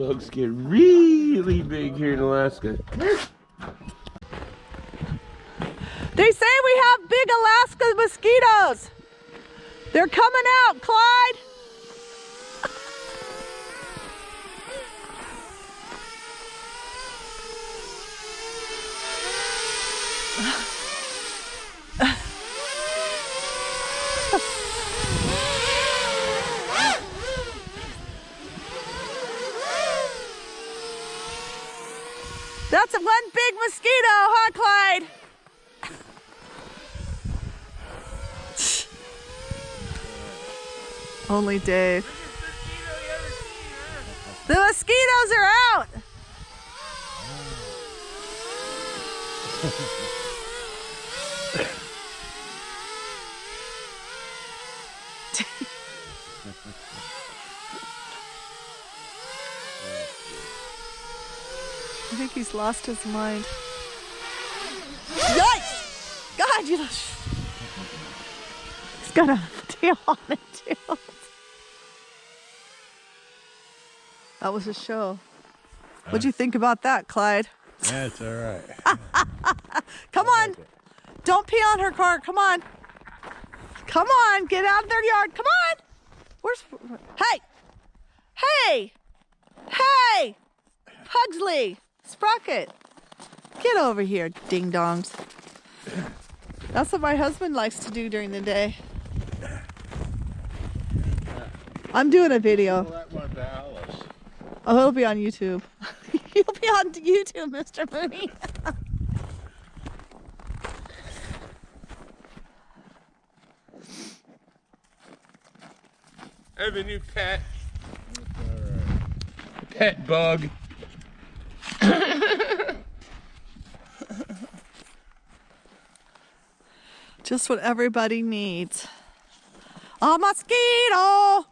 Bugs get really big here in Alaska. They say we have big Alaska mosquitoes. They're coming out, Clyde. That's one big mosquito, huh, Clyde? Only Dave. The mosquitoes are out. I think he's lost his mind. Yikes! God, you know, he's got a tail on it too. That was a show. What'd you think about that, Clyde? That's all right. Come on. Don't pee on her car. Come on. Come on. Get out of their yard. Come on. Where's... Hey. Hey. Hey. Pugsley. Sprocket. Get over here, ding-dongs. That's what my husband likes to do during the day. I'm doing a video. That one to Alice. Oh, he'll be on YouTube. You'll be on YouTube, Mr. Mooney. I have a new pet. Pet bug. Just what everybody needs. A mosquito!